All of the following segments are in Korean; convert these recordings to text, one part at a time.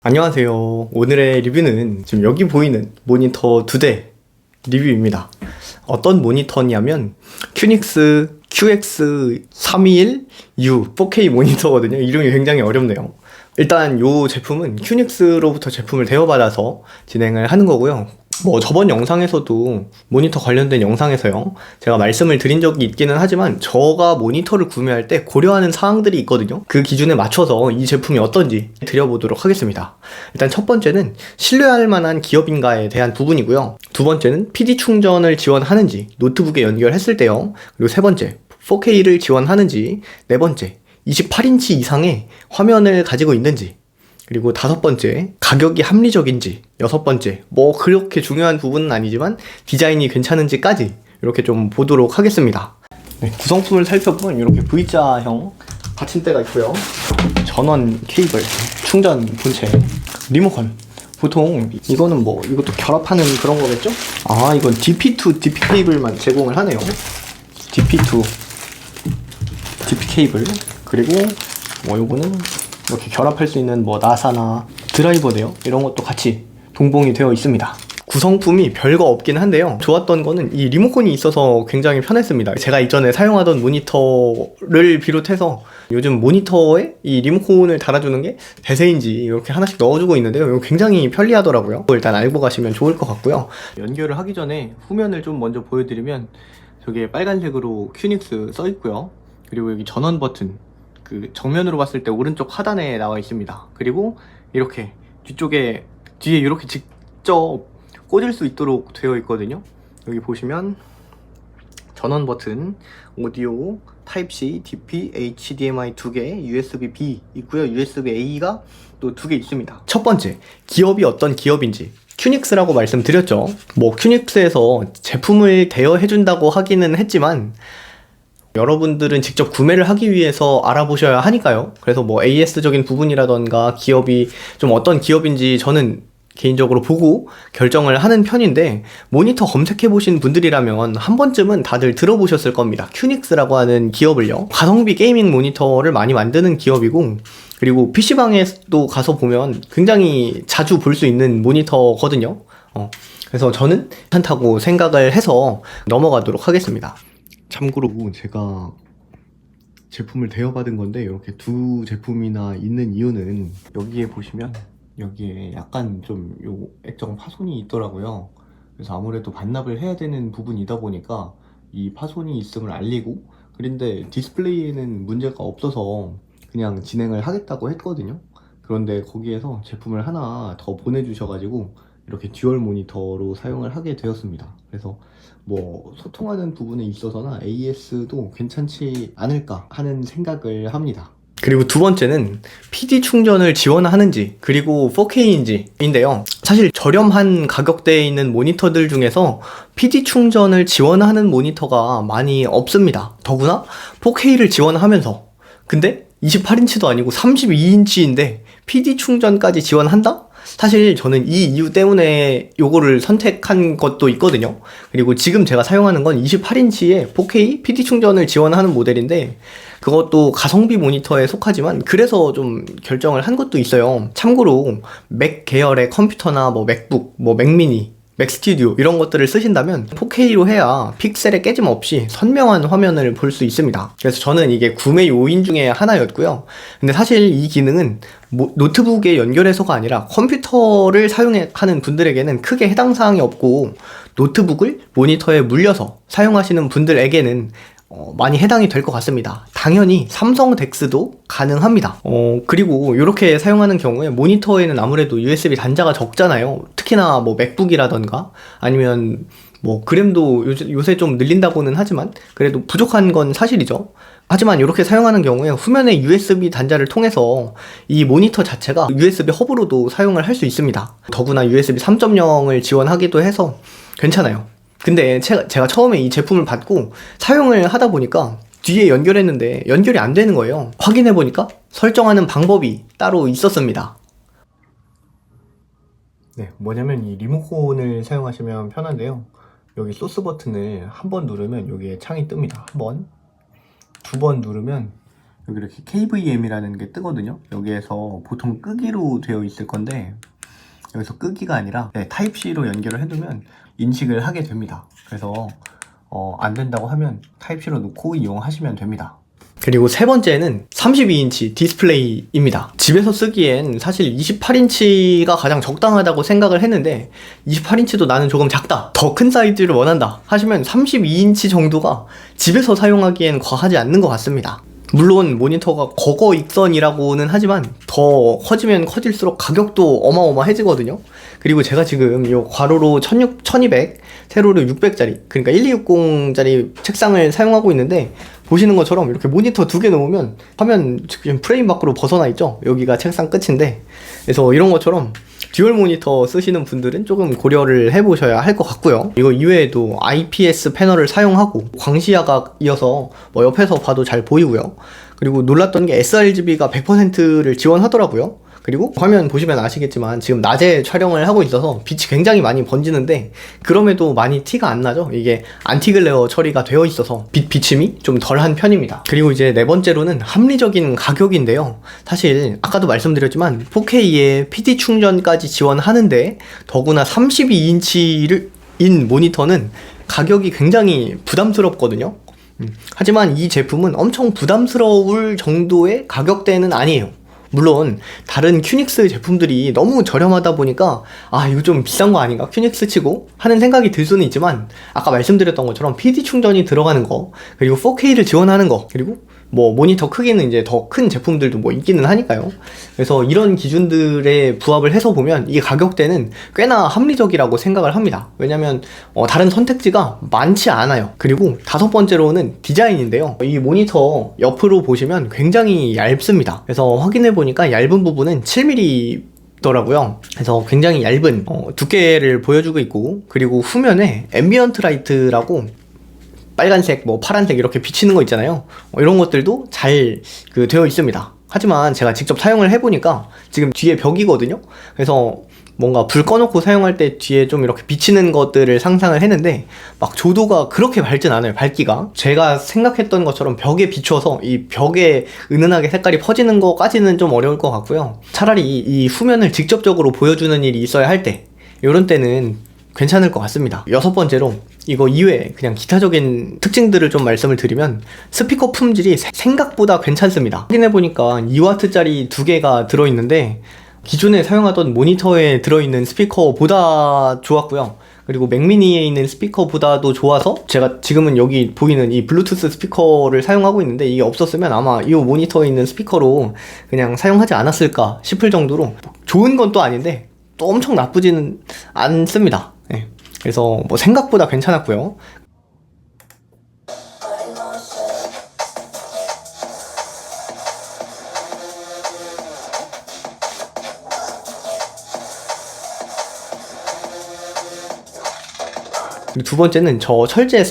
안녕하세요. 오늘의 리뷰는 지금 여기 보이는 모니터 2대 리뷰입니다. 어떤 모니터냐면 큐닉스 QX321U 4K 모니터거든요. 이름이 굉장히 어렵네요. 일단 이 제품은 큐닉스로부터 제품을 대여받아서 진행을 하는 거고요. 저번 영상에서도 모니터 관련된 영상에서요, 제가 말씀을 드린 적이 있기는 하지만 제가 모니터를 구매할 때 고려하는 사항들이 있거든요. 그 기준에 맞춰서 이 제품이 어떤지 드려보도록 하겠습니다. 일단 첫 번째는 신뢰할 만한 기업인가에 대한 부분이고요. 두 번째는 PD 충전을 지원하는지 노트북에 연결했을 때요. 그리고 세 번째 4K를 지원하는지, 네 번째 28인치 이상의 화면을 가지고 있는지, 그리고 다섯 번째, 가격이 합리적인지, 여섯 번째, 그렇게 중요한 부분은 아니지만 디자인이 괜찮은지까지 이렇게 좀 보도록 하겠습니다. 네, 구성품을 살펴보면 이렇게 V자형 받침대가 있고요. 전원 케이블, 충전 본체, 리모컨. 보통 이거는 이것도 결합하는 그런 거겠죠? 아, 이건 DP2 DP 케이블만 제공을 하네요. DP2 DP 케이블. 그리고 요거는 이렇게 결합할 수 있는 나사나 드라이버네요. 이런 것도 같이 동봉이 되어 있습니다. 구성품이 별거 없긴 한데요, 좋았던 거는 이 리모컨이 있어서 굉장히 편했습니다. 제가 이전에 사용하던 모니터를 비롯해서 요즘 모니터에 이 리모컨을 달아주는 게 대세인지 이렇게 하나씩 넣어주고 있는데요, 이거 굉장히 편리하더라고요. 일단 알고 가시면 좋을 것 같고요. 연결을 하기 전에 후면을 좀 먼저 보여드리면, 저게 빨간색으로 큐닉스 써있고요. 그리고 여기 전원 버튼, 정면으로 봤을 때 오른쪽 하단에 나와 있습니다. 그리고 이렇게 뒤에 이렇게 직접 꽂을 수 있도록 되어 있거든요. 여기 보시면 전원 버튼, 오디오, 타입C, DP, HDMI 2개, USB-B 있고요. USB-A가 또 2개 있습니다. 첫 번째, 기업이 어떤 기업인지 큐닉스라고 말씀드렸죠. 큐닉스에서 제품을 대여해준다고 하기는 했지만 여러분들은 직접 구매를 하기 위해서 알아보셔야 하니까요. 그래서 AS적인 부분이라던가 기업이 좀 어떤 기업인지 저는 개인적으로 보고 결정을 하는 편인데, 모니터 검색해보신 분들이라면 한 번쯤은 다들 들어보셨을 겁니다. 큐닉스라고 하는 기업을요. 가성비 게이밍 모니터를 많이 만드는 기업이고, 그리고 PC방에도 가서 보면 굉장히 자주 볼 수 있는 모니터거든요. 그래서 저는 괜찮다고 생각을 해서 넘어가도록 하겠습니다. 참고로 제가 제품을 대여받은 건데, 이렇게 두 제품이나 있는 이유는 여기에 보시면 여기에 약간 좀 액정 파손이 있더라고요. 그래서 아무래도 반납을 해야 되는 부분이다 보니까 이 파손이 있음을 알리고, 그런데 디스플레이에는 문제가 없어서 그냥 진행을 하겠다고 했거든요. 그런데 거기에서 제품을 하나 더 보내주셔가지고 이렇게 듀얼 모니터로 사용을 하게 되었습니다. 그래서 소통하는 부분에 있어서나 AS도 괜찮지 않을까 하는 생각을 합니다. 그리고 두 번째는 PD 충전을 지원하는지, 그리고 4K인지 인데요, 사실 저렴한 가격대에 있는 모니터들 중에서 PD 충전을 지원하는 모니터가 많이 없습니다. 더구나 4K를 지원하면서, 근데 28인치도 아니고 32인치인데 PD 충전까지 지원한다? 사실 저는 이 이유 때문에 요거를 선택한 것도 있거든요. 그리고 지금 제가 사용하는 건 28인치에 4K PD 충전을 지원하는 모델인데, 그것도 가성비 모니터에 속하지만 그래서 좀 결정을 한 것도 있어요. 참고로 맥 계열의 컴퓨터나 맥북, 맥미니, 맥스튜디오 이런 것들을 쓰신다면 4K로 해야 픽셀에 깨짐 없이 선명한 화면을 볼 수 있습니다. 그래서 저는 이게 구매 요인 중에 하나였고요. 근데 사실 이 기능은 노트북에 연결해서가 아니라 컴퓨터를 사용하는 분들에게는 크게 해당 사항이 없고, 노트북을 모니터에 물려서 사용하시는 분들에게는 많이 해당이 될 것 같습니다. 당연히 삼성 덱스도 가능합니다. 그리고 이렇게 사용하는 경우에 모니터에는 아무래도 USB 단자가 적잖아요. 특히나 맥북이라던가 아니면 그램도 요새 좀 늘린다고는 하지만 그래도 부족한 건 사실이죠. 하지만 이렇게 사용하는 경우에 후면에 USB 단자를 통해서 이 모니터 자체가 USB 허브로도 사용을 할 수 있습니다. 더구나 USB 3.0을 지원하기도 해서 괜찮아요. 근데 제가 처음에 이 제품을 받고 사용을 하다 보니까 뒤에 연결했는데 연결이 안 되는 거예요. 확인해 보니까 설정하는 방법이 따로 있었습니다. 네, 뭐냐면 이 리모컨을 사용하시면 편한데요, 여기 소스 버튼을 한 번 누르면 여기에 창이 뜹니다. 한 번, 두 번 누르면 여기 이렇게 KVM이라는 게 뜨거든요. 여기에서 보통 끄기로 되어 있을 건데 여기서 끄기가 아니라 타입C로 연결을 해두면 인식을 하게 됩니다. 그래서 안 된다고 하면 타입C로 놓고 이용하시면 됩니다. 그리고 세 번째는 32인치 디스플레이입니다. 집에서 쓰기엔 사실 28인치가 가장 적당하다고 생각을 했는데 28인치도 나는 조금 작다, 더 큰 사이즈를 원한다 하시면 32인치 정도가 집에서 사용하기엔 과하지 않는 것 같습니다. 물론 모니터가 거거익선이라고는 하지만 더 커지면 커질수록 가격도 어마어마해지거든요. 그리고 제가 지금 이 괄호로 1200, 세로로 600짜리, 그러니까 1260짜리 책상을 사용하고 있는데 보시는 것처럼 이렇게 모니터 2개 놓으면 화면 지금 프레임 밖으로 벗어나 있죠. 여기가 책상 끝인데, 그래서 이런 것처럼 듀얼 모니터 쓰시는 분들은 조금 고려를 해보셔야 할 것 같고요. 이거 이외에도 IPS 패널을 사용하고 광시야각이어서 뭐 옆에서 봐도 잘 보이고요. 그리고 놀랐던 게 sRGB가 100%를 지원하더라고요. 그리고 화면 보시면 아시겠지만 지금 낮에 촬영을 하고 있어서 빛이 굉장히 많이 번지는데 그럼에도 많이 티가 안 나죠. 이게 안티글레어 처리가 되어 있어서 빛 비침이 좀 덜한 편입니다. 그리고 이제 네 번째로는 합리적인 가격인데요. 사실 아까도 말씀드렸지만 4K에 PD 충전까지 지원하는데 더구나 32인치인 모니터는 가격이 굉장히 부담스럽거든요. 하지만 이 제품은 엄청 부담스러울 정도의 가격대는 아니에요. 물론 다른 큐닉스 제품들이 너무 저렴하다 보니까 이거 좀 비싼 거 아닌가, 큐닉스 치고 하는 생각이 들 수는 있지만 아까 말씀드렸던 것처럼 PD 충전이 들어가는 거, 그리고 4K를 지원하는 거, 그리고 뭐 모니터 크기는 이제 더 큰 제품들도 뭐 있기는 하니까요. 그래서 이런 기준들에 부합을 해서 보면 이 가격대는 꽤나 합리적이라고 생각을 합니다. 왜냐면 다른 선택지가 많지 않아요. 그리고 다섯 번째로는 디자인인데요. 이 모니터 옆으로 보시면 굉장히 얇습니다. 그래서 확인해 보니까 얇은 부분은 7mm 더라고요. 그래서 굉장히 얇은 두께를 보여주고 있고, 그리고 후면에 앰비언트 라이트라고 빨간색, 뭐 파란색 이렇게 비치는 거 있잖아요. 이런 것들도 잘 되어 있습니다. 하지만 제가 직접 사용을 해보니까 지금 뒤에 벽이거든요. 그래서 뭔가 불 꺼놓고 사용할 때 뒤에 좀 이렇게 비치는 것들을 상상을 했는데 막 조도가 그렇게 밝진 않아요. 밝기가 제가 생각했던 것처럼 벽에 비춰서 이 벽에 은은하게 색깔이 퍼지는 거까지는 좀 어려울 것 같고요. 차라리 이 후면을 직접적으로 보여주는 일이 있어야 할 때, 이런 때는 괜찮을 것 같습니다. 여섯 번째로 이거 이외에 그냥 기타적인 특징들을 좀 말씀을 드리면 스피커 품질이 생각보다 괜찮습니다. 확인해보니까 2W짜리 2개가 들어있는데 기존에 사용하던 모니터에 들어있는 스피커보다 좋았고요. 그리고 맥미니에 있는 스피커보다도 좋아서 제가 지금은 여기 보이는 이 블루투스 스피커를 사용하고 있는데 이게 없었으면 아마 이 모니터에 있는 스피커로 그냥 사용하지 않았을까 싶을 정도로 좋은 건 또 아닌데 또 엄청 나쁘지는 않습니다. 네. 그래서 뭐 생각보다 괜찮았고요. 그리고 두 번째는 저 철제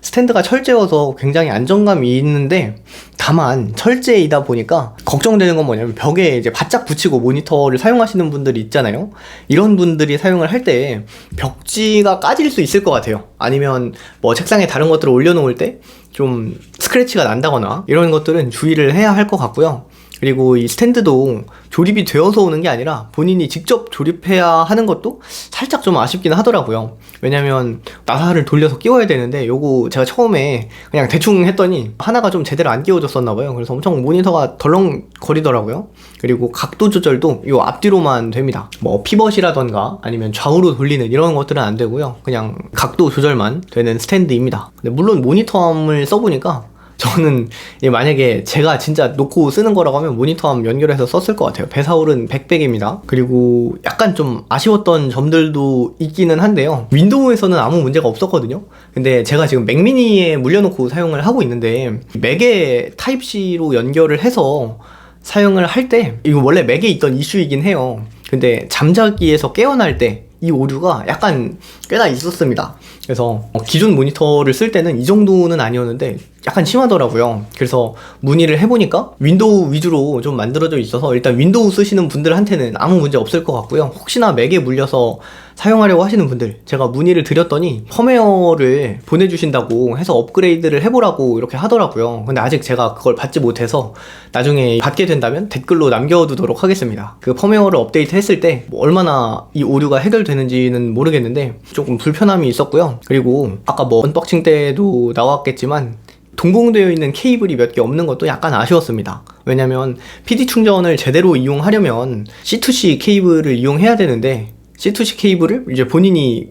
스탠드가 철제여서 굉장히 안정감이 있는데, 다만 철제이다 보니까 걱정되는 건 뭐냐면 벽에 이제 바짝 붙이고 모니터를 사용하시는 분들이 있잖아요. 이런 분들이 사용을 할 때 벽지가 까질 수 있을 것 같아요. 아니면 뭐 책상에 다른 것들을 올려놓을 때 좀 스크래치가 난다거나 이런 것들은 주의를 해야 할 것 같고요. 그리고 이 스탠드도 조립이 되어서 오는 게 아니라 본인이 직접 조립해야 하는 것도 살짝 좀 아쉽긴 하더라고요. 왜냐면 나사를 돌려서 끼워야 되는데 요거 제가 처음에 그냥 대충 했더니 하나가 좀 제대로 안 끼워졌었나 봐요. 그래서 엄청 모니터가 덜렁거리더라고요. 그리고 각도 조절도 요 앞뒤로만 됩니다. 뭐 피벗이라던가 아니면 좌우로 돌리는 이런 것들은 안 되고요. 그냥 각도 조절만 되는 스탠드입니다. 근데 물론 모니터암을 써보니까 저는 만약에 제가 진짜 놓고 쓰는 거라고 하면 모니터암 연결해서 썼을 것 같아요. 배사율은 100입니다. 그리고 약간 좀 아쉬웠던 점들도 있기는 한데요. 윈도우에서는 아무 문제가 없었거든요. 근데 제가 지금 맥미니에 물려놓고 사용을 하고 있는데 맥에 타입C로 연결을 해서 사용을 할 때, 이거 원래 맥에 있던 이슈이긴 해요. 근데 잠자기에서 깨어날 때 이 오류가 약간 꽤나 있었습니다. 그래서 기존 모니터를 쓸 때는 이 정도는 아니었는데 약간 심하더라고요. 그래서 문의를 해보니까 윈도우 위주로 좀 만들어져 있어서 일단 윈도우 쓰시는 분들한테는 아무 문제 없을 것 같고요. 혹시나 맥에 물려서 사용하려고 하시는 분들 제가 문의를 드렸더니 펌웨어를 보내주신다고 해서 업그레이드를 해보라고 이렇게 하더라고요. 근데 아직 제가 그걸 받지 못해서 나중에 받게 된다면 댓글로 남겨두도록 하겠습니다. 그 펌웨어를 업데이트 했을 때 뭐 얼마나 이 오류가 해결되는지는 모르겠는데 조금 불편함이 있었고요. 그리고 아까 뭐 언박싱 때도 나왔겠지만 동봉되어 있는 케이블이 몇 개 없는 것도 약간 아쉬웠습니다. 왜냐면 PD 충전을 제대로 이용하려면 C2C 케이블을 이용해야 되는데 C2C 케이블을 이제 본인이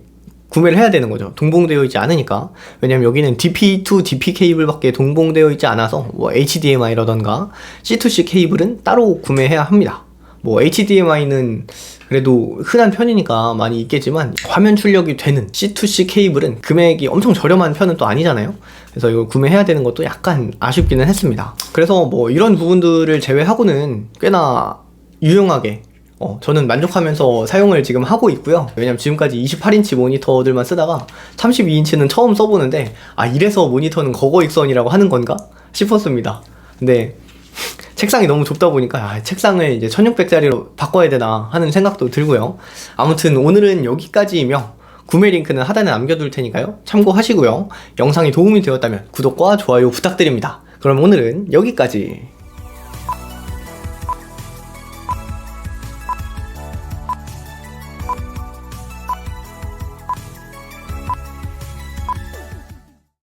구매를 해야 되는 거죠. 동봉되어 있지 않으니까. 왜냐면 여기는 DP to DP 케이블밖에 동봉되어 있지 않아서 뭐 HDMI라던가 C2C 케이블은 따로 구매해야 합니다. 뭐 HDMI는 그래도 흔한 편이니까 많이 있겠지만 화면 출력이 되는 C2C 케이블은 금액이 엄청 저렴한 편은 또 아니잖아요. 그래서 이걸 구매해야 되는 것도 약간 아쉽기는 했습니다. 그래서 뭐 이런 부분들을 제외하고는 꽤나 유용하게 저는 만족하면서 사용을 지금 하고 있고요. 왜냐면 지금까지 28인치 모니터들만 쓰다가 32인치는 처음 써보는데 이래서 모니터는 거거익선이라고 하는 건가 싶었습니다. 근데 책상이 너무 좁다 보니까 책상을 이제 1600짜리로 바꿔야 되나 하는 생각도 들고요. 아무튼 오늘은 여기까지이며 구매 링크는 하단에 남겨둘 테니까요. 참고하시고요. 영상이 도움이 되었다면 구독과 좋아요 부탁드립니다. 그럼 오늘은 여기까지.